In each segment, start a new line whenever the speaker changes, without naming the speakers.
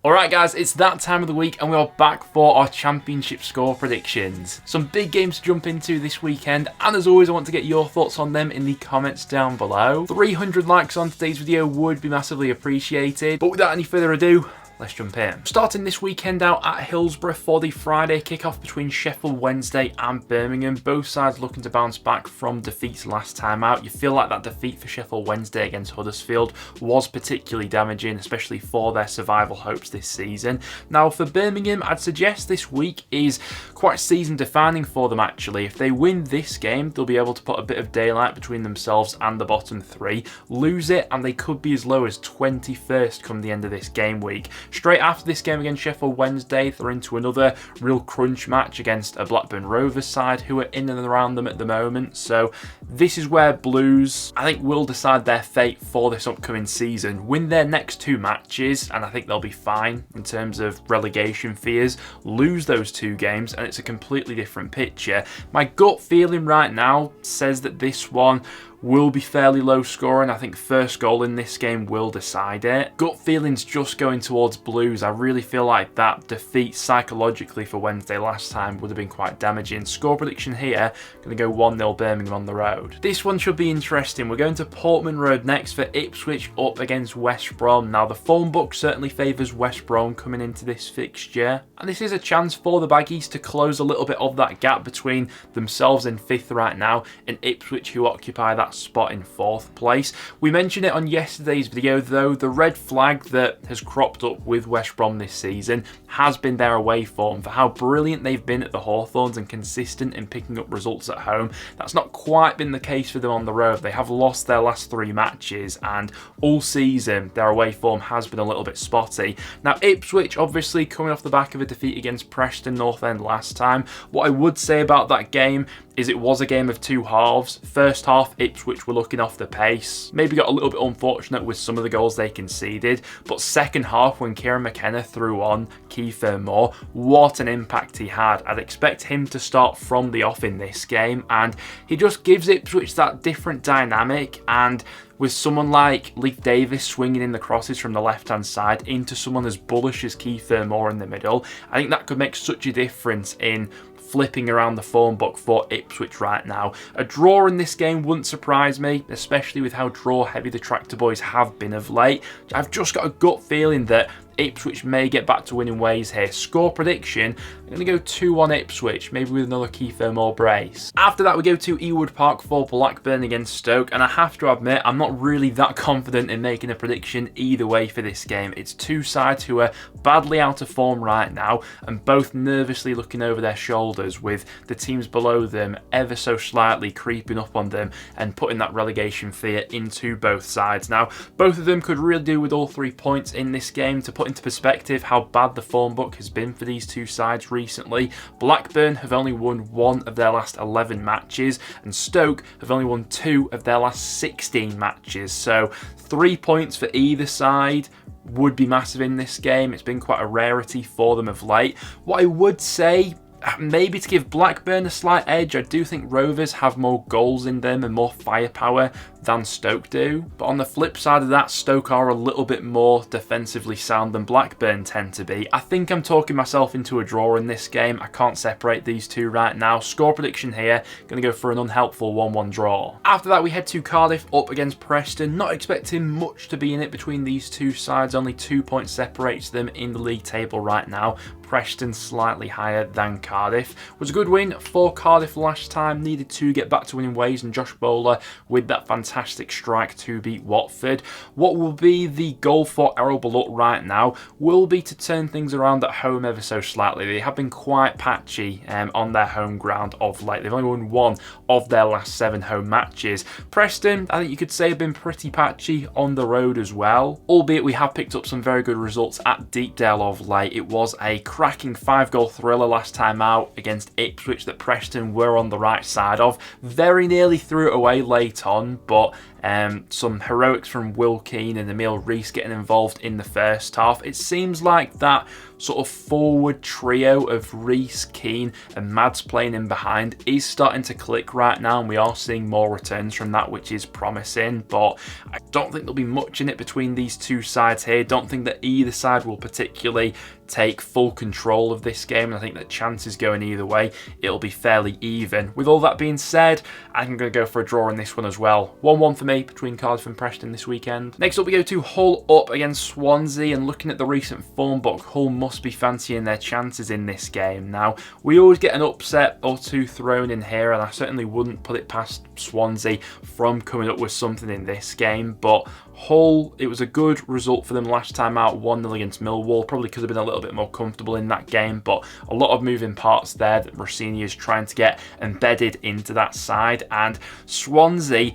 Alright guys, it's that time of the week and we are back for our championship score predictions. Some big games to jump into this weekend, and as always I want to get your thoughts on them in the comments down below. 300 likes on today's video would be massively appreciated, but without any further ado, let's jump in. Starting this weekend out at Hillsborough for the Friday kickoff between Sheffield Wednesday and Birmingham. Both sides looking to bounce back from defeats last time out. You feel like that defeat for Sheffield Wednesday against Huddersfield was particularly damaging, especially for their survival hopes this season. Now for Birmingham, I'd suggest this week is quite season defining for them actually. If they win this game, they'll be able to put a bit of daylight between themselves and the bottom three. Lose it and they could be as low as 21st come the end of this game week. Straight after this game against Sheffield Wednesday, they're into another real crunch match against a Blackburn Rovers side who are in and around them at the moment. So this is where Blues, I think, will decide their fate for this upcoming season. Win their next two matches and I think they'll be fine in terms of relegation fears. Lose those two games and it's a completely different picture. My gut feeling right now says that this one will be fairly low scoring. I think first goal in this game will decide it. Gut feeling's just going towards Blues. I really feel like that defeat psychologically for Wednesday last time would have been quite damaging. Score prediction here, going to go 1-0 Birmingham on the road. This one should be interesting. We're going to Portman Road next for Ipswich up against West Brom. Now the form book certainly favours West Brom coming into this fixture, and this is a chance for the Baggies to close a little bit of that gap between themselves in 5th right now and Ipswich, who occupy that spot in 4th place. We mentioned it on yesterday's video though, the red flag that has cropped up with West Brom this season has been their away form. For how brilliant they've been at the Hawthorns and consistent in picking up results at home, that's not quite been the case for them on the road. They have lost their last 3 matches and all season their away form has been a little bit spotty. Now Ipswich obviously coming off the back of a defeat against Preston North End last time. What I would say about that game is it was a game of 2 halves. First half, Ipswich were looking off the pace. Maybe got a little bit unfortunate with some of the goals they conceded. But second half, when Kieran McKenna threw on Kiefer Moore, what an impact he had. I'd expect him to start from the off in this game. And he just gives Ipswich that different dynamic. And with someone like Leif Davis swinging in the crosses from the left-hand side into someone as bullish as Kiefer Moore in the middle, I think that could make such a difference in flipping around the form book for Ipswich right now. A draw in this game wouldn't surprise me, especially with how draw heavy the Tractor Boys have been of late. I've just got a gut feeling that Ipswich may get back to winning ways here. Score prediction, I'm going to go 2-1 Ipswich, maybe with another Kiefer Moore brace. After that we go to Ewood Park for Blackburn against Stoke, and I have to admit I'm not really that confident in making a prediction either way for this game. It's two sides who are badly out of form right now and both nervously looking over their shoulders, with the teams below them ever so slightly creeping up on them and putting that relegation fear into both sides. Now both of them could really do with all 3 points in this game. To put into perspective how bad the form book has been for these two sides recently, Blackburn have only won 1 of their last 11 matches and Stoke have only won 2 of their last 16 matches. So 3 points for either side would be massive in this game. It's been quite a rarity for them of late. What I would say, maybe to give Blackburn a slight edge, I do think Rovers have more goals in them and more firepower than Stoke do. But on the flip side of that, Stoke are a little bit more defensively sound than Blackburn tend to be. I think I'm talking myself into a draw in this game. I can't separate these two right now. Score prediction here, going to go for an unhelpful 1-1 draw. After that we head to Cardiff up against Preston. Not expecting much to be in it between these two sides. Only 2 points separates them in the league table right now. Preston slightly higher than Cardiff. Was a good win for Cardiff last time. Needed to get back to winning ways, and Josh Bowler with that fantastic strike to beat Watford. What will be the goal for Errol Bulut right now will be to turn things around at home ever so slightly. They have been quite patchy on their home ground of late. They've only won 1 of their last 7 home matches. Preston, I think you could say, have been pretty patchy on the road as well, albeit we have picked up some very good results at Deepdale of late. It was a cracking 5-goal thriller last time out against Ipswich that Preston were on the right side of. Very nearly threw it away late on, but Some heroics from Will Keane and Emil Rees getting involved in the first half. It seems like that sort of forward trio of Rees, Keane and Mads playing in behind is starting to click right now, and we are seeing more returns from that, which is promising. But I don't think there'll be much in it between these two sides here. Don't think that either side will particularly take full control of this game, and I think that chances going either way, it'll be fairly even. With all that being said, I'm going to go for a draw in this one as well. 1-1 for me between Cardiff and Preston this weekend. Next up we go to Hull up against Swansea, and looking at the recent form book, Hull must be fancying their chances in this game. Now, we always get an upset or two thrown in here, and I certainly wouldn't put it past Swansea from coming up with something in this game, but Hull, it was a good result for them last time out, 1-0 against Millwall. Probably could have been a little bit more comfortable in that game, but a lot of moving parts there that Rossini is trying to get embedded into that side. And Swansea,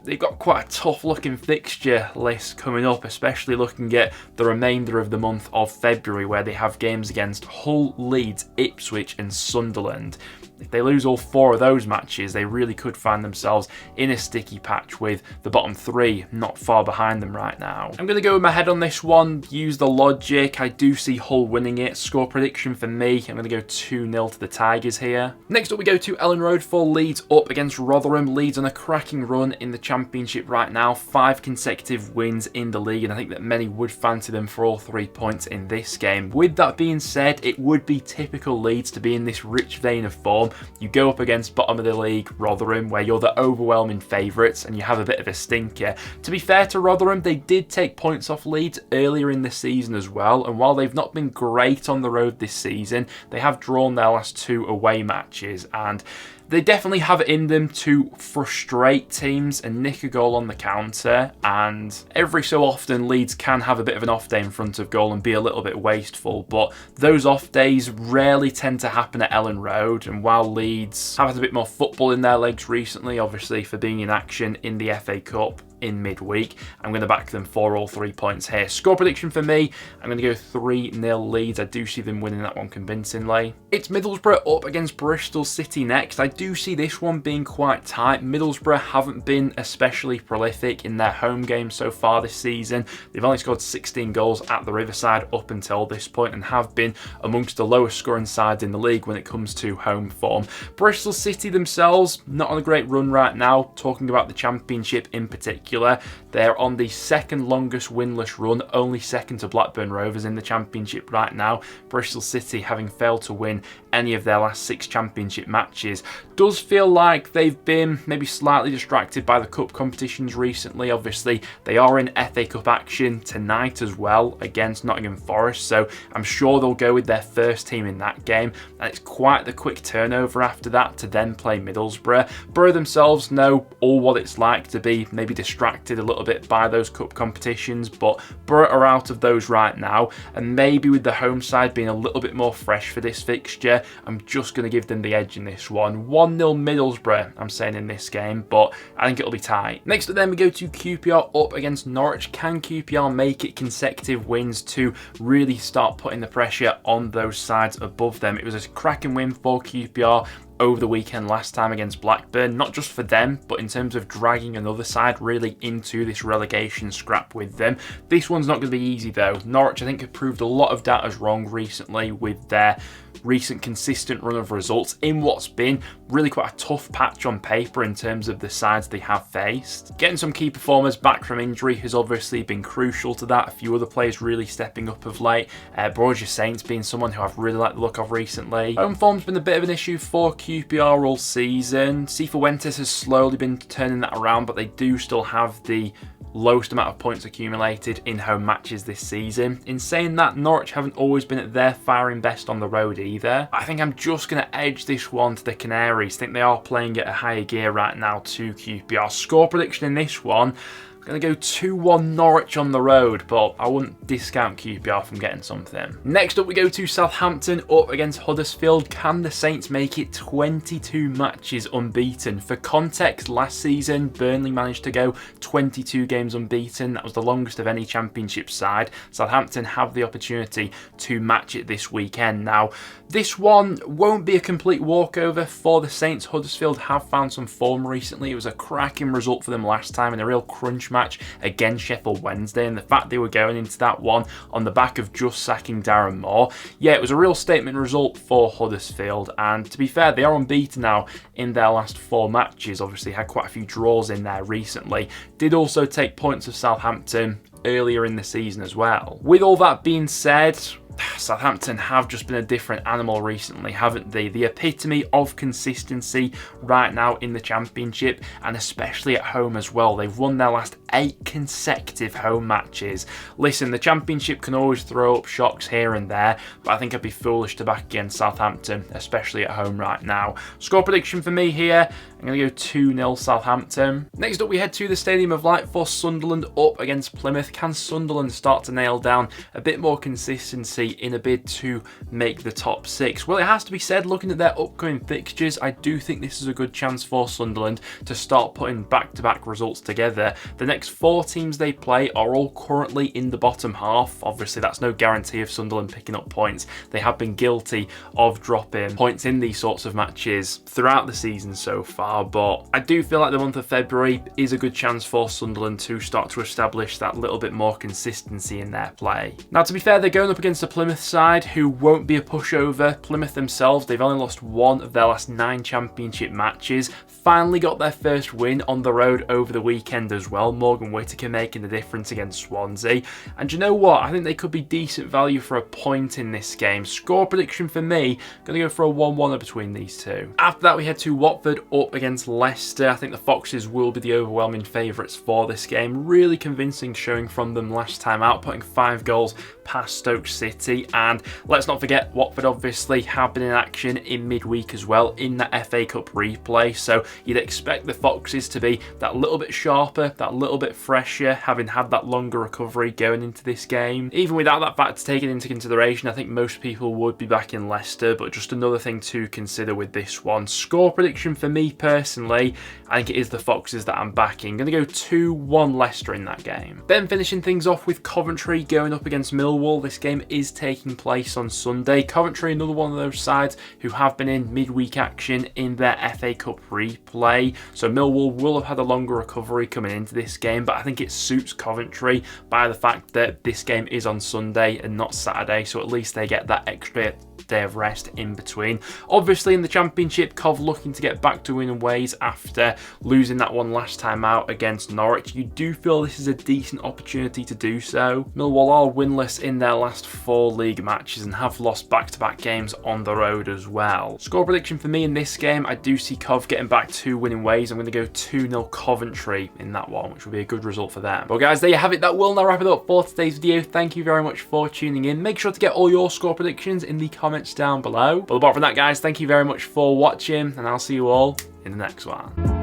they've got quite a tough looking fixture list coming up, especially looking at the remainder of the month of February, where they have games against Hull, Leeds, Ipswich and Sunderland. If they lose all 4 of those matches, they really could find themselves in a sticky patch with the bottom 3 not far behind them right now. I'm going to go with my head on this one, use the logic. I do see Hull winning it. Score prediction for me, I'm going to go 2-0 to the Tigers here. Next up we go to Ellen Road for Leeds up against Rotherham. Leeds on a cracking run in the Championship right now, 5 consecutive wins in the league, and I think that many would fancy them for all 3 points in this game. With that being said, it would be typical Leeds to be in this rich vein of form. You go up against bottom of the league Rotherham, where you're the overwhelming favourites and you have a bit of a stinker. To be fair to Rotherham, they did take points off Leeds earlier in the season as well, and while they've not been great on the road this season, they have drawn their last 2 away matches, and they definitely have it in them to frustrate teams and nick a goal on the counter, and every so often Leeds can have a bit of an off day in front of goal and be a little bit wasteful, but those off days rarely tend to happen at Ellen Road. And while Leeds have had a bit more football in their legs recently, obviously for being in action in the FA Cup in midweek, I'm going to back them for all 3 points here. Score prediction for me, I'm going to go 3-0 Leeds. I do see them winning that one convincingly. It's Middlesbrough up against Bristol City next. I do see this one being quite tight. Middlesbrough haven't been especially prolific in their home games so far this season. They've only scored 16 goals at the Riverside up until this point, and have been amongst the lowest scoring sides in the league when it comes to home form. Bristol City themselves, not on a great run right now, talking about the Championship in particular. They're on the second longest winless run, only second to Blackburn Rovers in the Championship right now. Bristol City having failed to win any of their last 6 Championship matches. Does feel like they've been maybe slightly distracted by the cup competitions recently. Obviously, they are in FA Cup action tonight as well against Nottingham Forest, so I'm sure they'll go with their first team in that game, and it's quite the quick turnover after that to then play Middlesbrough. Borough themselves know all what it's like to be maybe distracted a little bit by those cup competitions, but Borough are out of those right now, and maybe with the home side being a little bit more fresh for this fixture, I'm just going to give them the edge in this one. 1-0 Middlesbrough, I'm saying, in this game, but I think it'll be tight. Next up then we go to QPR up against Norwich. Can QPR make it consecutive wins to really start putting the pressure on those sides above them? It was a cracking win for QPR over the weekend last time against Blackburn, not just for them, but in terms of dragging another side really into this relegation scrap with them. This one's not going to be easy though. Norwich, I think, have proved a lot of doubters wrong recently with their recent consistent run of results in what's been really quite a tough patch on paper in terms of the sides they have faced. Getting some key performers back from injury has obviously been crucial to that. A few other players really stepping up of late. Borja Saints being someone who I've really liked the look of recently. Home form's been a bit of an issue for QPR all season. Cifuentes has slowly been turning that around, but they do still have the lowest amount of points accumulated in home matches this season. In saying that, Norwich haven't always been at their firing best on the road either. I think I'm just going to edge this one to the Canaries. I think they are playing at a higher gear right now to QPR. Score prediction in this one, Going to go 2-1 Norwich on the road, but I wouldn't discount QPR from getting something. Next up we go to Southampton up against Huddersfield. Can the Saints make it 22 matches unbeaten? For context, last season Burnley managed to go 22 games unbeaten. That was the longest of any championship side. Southampton have the opportunity to match it this weekend. Now, this one won't be a complete walkover for the Saints. Huddersfield have found some form recently. It was a cracking result for them last time in a real crunch match against Sheffield Wednesday, and the fact they were going into that one on the back of just sacking Darren Moore, yeah, it was a real statement result for Huddersfield. And to be fair, they are unbeaten now in their last 4 matches. Obviously had quite a few draws in there recently. Did also take points of Southampton earlier in the season as well. With all that being said, Southampton have just been a different animal recently, haven't they? The epitome of consistency right now in the Championship, and especially at home as well. They've won their last 8 consecutive home matches. Listen, the Championship can always throw up shocks here and there, but I think I'd be foolish to back against Southampton, especially at home right now. Score prediction for me here, I'm going to go 2-0 Southampton. Next up we head to the Stadium of Light for Sunderland up against Plymouth. Can Sunderland start to nail down a bit more consistency in a bid to make the top 6? Well, it has to be said, looking at their upcoming fixtures, I do think this is a good chance for Sunderland to start putting back-to-back results together. The next 4 teams they play are all currently in the bottom half. Obviously, that's no guarantee of Sunderland picking up points. They have been guilty of dropping points in these sorts of matches throughout the season so far, but I do feel like the month of February is a good chance for Sunderland to start to establish that little bit more consistency in their play. Now, to be fair, they're going up against the Plymouth side, who won't be a pushover. Plymouth themselves, they've only lost 1 of their last 9 championship matches. Finally got their first win on the road over the weekend as well. Morgan Whittaker making the difference against Swansea. And you know what? I think they could be decent value for a point in this game. Score prediction for me, going to go for a 1-1 between these two. After that, we head to Watford up against Leicester. I think the Foxes will be the overwhelming favourites for this game. Really convincing showing from them last time out, putting 5 goals past Stoke City. And let's not forget, Watford obviously have been in action in midweek as well in that FA Cup replay. So you'd expect the Foxes to be that little bit sharper, that little bit fresher, having had that longer recovery going into this game. Even without that fact taken into consideration, I think most people would be back in Leicester, but just another thing to consider with this one. Score prediction for me personally, I think it is the Foxes that I'm backing. Going to go 2-1 Leicester in that game. Then finishing things off with Coventry going up against Millwall. This game is taking place on Sunday. Coventry, another one of those sides who have been in midweek action in their FA Cup replay. So Millwall will have had a longer recovery coming into this game, but I think it suits Coventry by the fact that this game is on Sunday and not Saturday, so at least they get that extra day of rest in between. Obviously in the Championship, Cov looking to get back to winning ways after losing that one last time out against Norwich. You do feel this is a decent opportunity to do so. Millwall are winless in their last 4 league matches and have lost back-to-back games on the road as well. Score prediction for me in this game, I do see Cov getting back to winning ways. I'm going to go 2-0 Coventry in that one, which will be a good result for them. Well guys, there you have it. That will now wrap it up for today's video. Thank you very much for tuning in. Make sure to get all your score predictions in the comments down below. But apart from that guys, thank you very much for watching, and I'll see you all in the next one.